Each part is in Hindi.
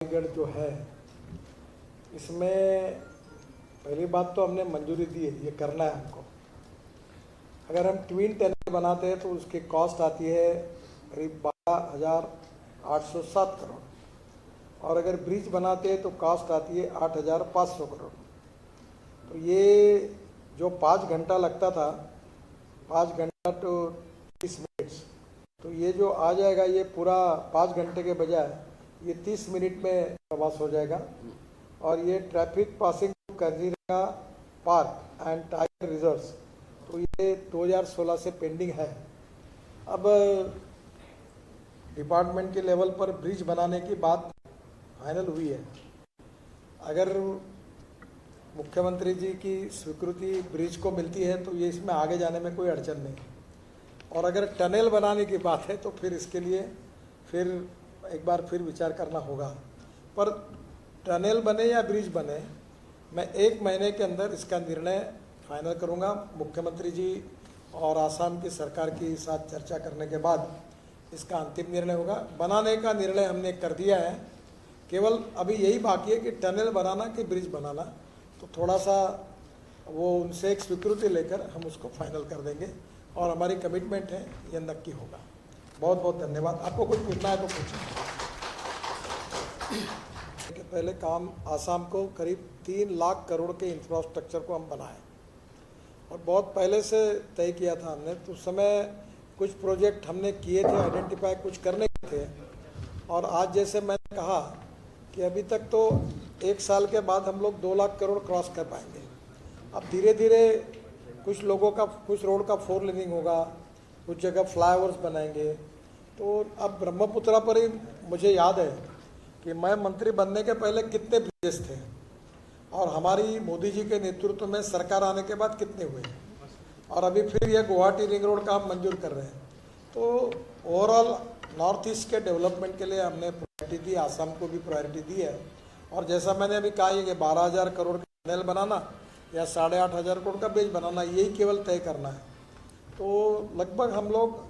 रायगढ़ जो है इसमें पहली बात तो हमने मंजूरी दी है, ये करना है हमको। अगर हम ट्विन टनल बनाते हैं तो उसकी कॉस्ट आती है करीब 12,807 करोड़ और अगर ब्रिज बनाते हैं तो कॉस्ट आती है 8,500 करोड़। तो ये जो 5 घंटा लगता था, 5 घंटा तो 30 मिनट्स, तो ये जो आ जाएगा ये पूरा 5 घंटे के बजाय ये 30 मिनट में प्रवास हो जाएगा। और ये traffic passing Kaziranga park and tiger reserves, तो ये 2016 से पेंडिंग है। अब डिपार्टमेंट के लेवल पर ब्रिज बनाने की बात फाइनल हुई है। अगर मुख्यमंत्री जी की स्वीकृति ब्रिज को मिलती है तो ये इसमें आगे जाने में कोई अड़चन नहीं। और अगर टनल बनाने की बात है तो फिर इसके लिए फिर एक बार फिर विचार करना होगा। पर टनल बने या ब्रिज बने, मैं 1 महीने के अंदर इसका निर्णय फाइनल करूंगा। मुख्यमंत्री जी और आसाम की सरकार के साथ चर्चा करने के बाद इसका अंतिम निर्णय होगा। बनाने का निर्णय हमने कर दिया है, केवल अभी यही बाकी है कि टनल बनाना कि ब्रिज बनाना, तो थोड़ा सा वो उनसे एक स्वीकृति लेकर हम उसको फाइनल कर देंगे और हमारी कमिटमेंट है ये नक्की होगा। बहुत बहुत धन्यवाद। आपको कुछ पूछना है तो पूछिए। पहले काम आसाम को करीब 3 लाख करोड़ के इंफ्रास्ट्रक्चर को हम बनाए और बहुत पहले से तय किया था हमने। तो उस समय कुछ प्रोजेक्ट हमने किए थे, आइडेंटिफाई कुछ करने थे। और आज जैसे मैंने कहा कि अभी तक तो 1 साल के बाद हम लोग 2 लाख करोड़ क्रॉस कर पाएंगे। अब धीरे धीरे कुछ लोगों का, कुछ रोड का 4 लेनिंग होगा, कुछ जगह फ्लाईओवर्स बनाएंगे। तो अब ब्रह्मपुत्रा पर ही मुझे याद है कि मैं मंत्री बनने के पहले कितने ब्रिजेस थे और हमारी मोदी जी के नेतृत्व में सरकार आने के बाद कितने हुए, और अभी फिर ये गुवाहाटी रिंग रोड का हम मंजूर कर रहे हैं। तो ओवरऑल नॉर्थ ईस्ट के डेवलपमेंट के लिए हमने प्रायोरिटी दी, आसाम को भी प्रायोरिटी दी है। और जैसा मैंने अभी कहा है कि 12,000 करोड़ का टनल बनाना या 8,500 करोड़ का ब्रिज बनाना, यही केवल तय करना है। तो लगभग हम लोग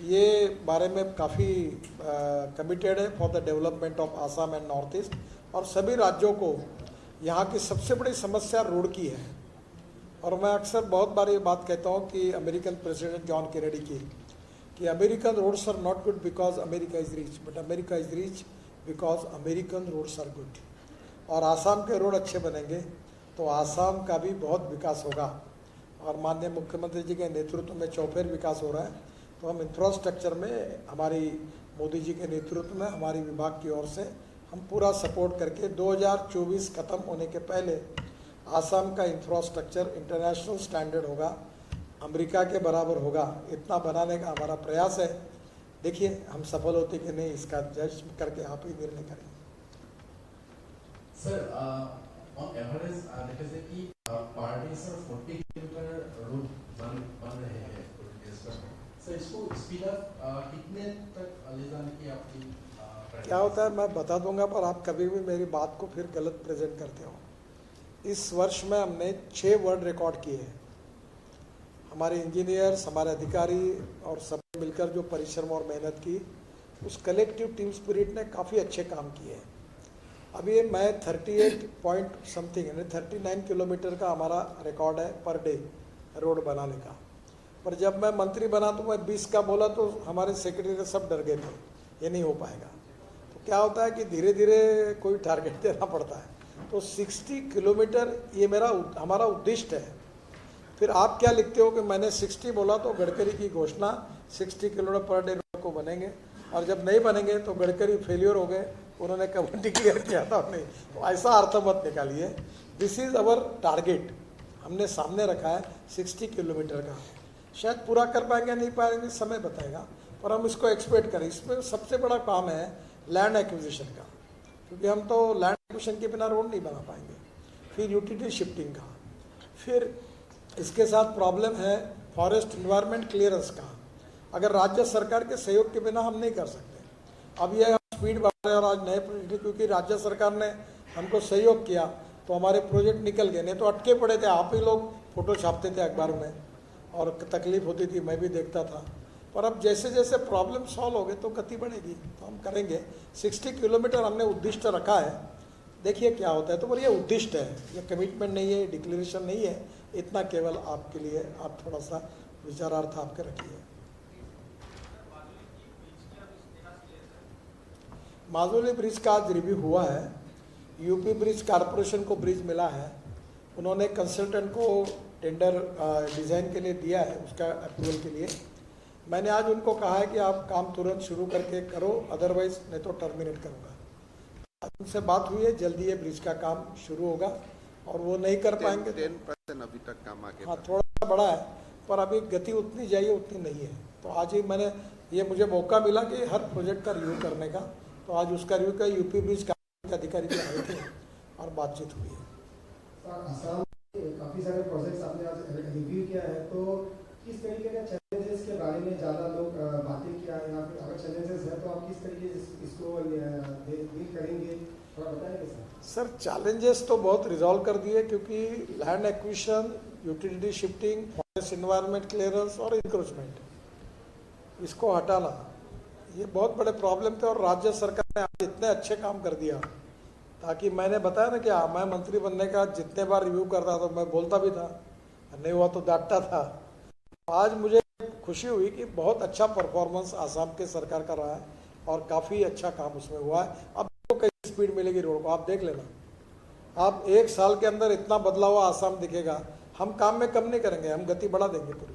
ये बारे में काफ़ी कमिटेड है for the development of Assam and north east. और सभी राज्यों को यहाँ की सबसे बड़ी समस्या रोड की है। और मैं अक्सर बहुत बार ये बात कहता हूँ कि अमेरिकन प्रेसिडेंट जॉन केनेडी की, कि American roads are not good because America is rich, but America is rich because American roads are good. और आसाम के रोड अच्छे बनेंगे तो आसाम का भी बहुत विकास होगा। और माननीय मुख्यमंत्री जी के नेतृत्व में चौफेर विकास हो रहा है। तो हम इंफ्रास्ट्रक्चर में हमारी मोदी जी के नेतृत्व में हमारी विभाग की ओर से हम पूरा सपोर्ट करके 2024 खत्म होने के पहले आसाम का इंफ्रास्ट्रक्चर इंटरनेशनल स्टैंडर्ड होगा, अमेरिका के बराबर होगा, इतना बनाने का हमारा प्रयास है। देखिए हम सफल होते कि नहीं, इसका जज करके आप ही निर्णय करेंगे। सर, ऑन एवरेज देखा जाए कि per day sir 40 kilometre road बन रहे हैं सर, इसको स्पीड अप कितने तक ले जाने की आपकी क्या होता है मैं बता दूंगा, पर आप कभी भी मेरी बात को फिर गलत प्रेजेंट करते हो। इस वर्ष में हमने 6 वर्ल्ड रिकॉर्ड किए हैं। हमारे इंजीनियर्स, हमारे अधिकारी और सब मिलकर जो परिश्रम और मेहनत की, उस कलेक्टिव टीम स्पिरिट ने काफ़ी अच्छे काम किए हैं। अभी मैं 38 पॉइंट समथिंग यानी 39 किलोमीटर का हमारा रिकॉर्ड है पर डे रोड बनाने का। पर जब मैं मंत्री बना तो मैं 20 का बोला तो हमारे सेक्रेटरी सब डर गए थे, ये नहीं हो पाएगा। तो क्या होता है कि धीरे धीरे कोई टारगेट देना पड़ता है। तो 60 किलोमीटर ये हमारा उद्दिष्ट है। फिर आप क्या लिखते हो कि मैंने 60 बोला तो गडकरी की घोषणा 60 किलोमीटर पर डे रोड को बनेंगे, और जब नहीं बनेंगे तो गडकरी फेलियर हो गए, उन्होंने कब डिक्लेयर किया था नहीं। तो ऐसा अर्थ मत निकालिए। दिस इज अवर टारगेट, हमने सामने रखा है 60 किलोमीटर का। शायद पूरा कर पाएंगे नहीं पाएंगे समय बताएगा, पर हम इसको एक्सपेक्ट करें। इसमें सबसे बड़ा काम है लैंड एक्विजिशन का, क्योंकि हम तो लैंड एक्विजिशन के बिना रोड नहीं बना पाएंगे। फिर यूटिलिटी शिफ्टिंग का, फिर इसके साथ प्रॉब्लम है फॉरेस्ट इन्वायरमेंट क्लियरेंस का। अगर राज्य सरकार के सहयोग के बिना हम नहीं कर सकते। अब ये स्पीड बढ़ रहे और आज नए प्रोजेक्ट, क्योंकि राज्य सरकार ने हमको सहयोग किया तो हमारे प्रोजेक्ट निकल गए, नहीं तो अटके पड़े थे। आप ही लोग फोटो छापते थे अखबारों में और तकलीफ होती थी, मैं भी देखता था। पर अब जैसे जैसे प्रॉब्लम सॉल्व हो गए तो गति बढ़ेगी, तो हम करेंगे। 60 किलोमीटर हमने उद्दिष्ट रखा है, देखिए क्या होता है। तो पर ये उद्दिष्ट है, ये कमिटमेंट नहीं है, डिक्लेरेशन नहीं है, इतना केवल आपके लिए, आप थोड़ा सा विचारार्थ आपके रखिए। माजुली ब्रिज का आज रिव्यू हुआ है, यूपी ब्रिज कॉरपोरेशन को ब्रिज मिला है, उन्होंने कंसल्टेंट को टेंडर डिज़ाइन के लिए दिया है, उसका अप्रूवल के लिए। मैंने आज उनको कहा है कि आप काम तुरंत शुरू करके करो, अदरवाइज नहीं तो टर्मिनेट करूँगा। उनसे बात हुई है, जल्दी ये ब्रिज का काम शुरू होगा, और वो नहीं कर पाएंगे 10% अभी तक काम आगे। हाँ, थोड़ा बड़ा है, पर अभी गति उतनी चाहिए उतनी नहीं है। तो आज ही मैंने, ये मुझे मौका मिला कि हर प्रोजेक्ट का रिव्यू करने का, तो आज उसका रिव्यू का यूपी ब्रिज का अधिकारी भी आए थे और बातचीत हुई है। असम काफ़ी सारे प्रोजेक्ट्स आपने आज रिव्यू किया है, तो किस तरीके के चैलेंजेस के बारे में ज़्यादा लोग बातें किया है, या फिर अगर चैलेंजेस है तो आप किस तरीके से इसको डील करेंगे, थोड़ा बताएंगे सर? सर चैलेंजेस तो बहुत रिजॉल्व कर दिए, क्योंकि land acquisition, utility shifting, forest environment clearance और इंक्रोचमेंट, इसको हटाना, ये बहुत बड़े प्रॉब्लम थे। और राज्य सरकार ने आज इतने अच्छे काम कर दिया, ताकि मैंने बताया ना कि मैं मंत्री बनने का जितने बार रिव्यू करता था, मैं बोलता भी था, नहीं हुआ तो डांटता था। आज मुझे खुशी हुई कि बहुत अच्छा परफॉर्मेंस आसाम के सरकार का रहा है, और काफ़ी अच्छा काम उसमें हुआ है। अब तो कैसी स्पीड मिलेगी रोड को, आप देख लेना, आप 1 साल के अंदर इतना बदलाव आसाम दिखेगा। हम काम में कम नहीं करेंगे, हम गति बढ़ा देंगे पूरी।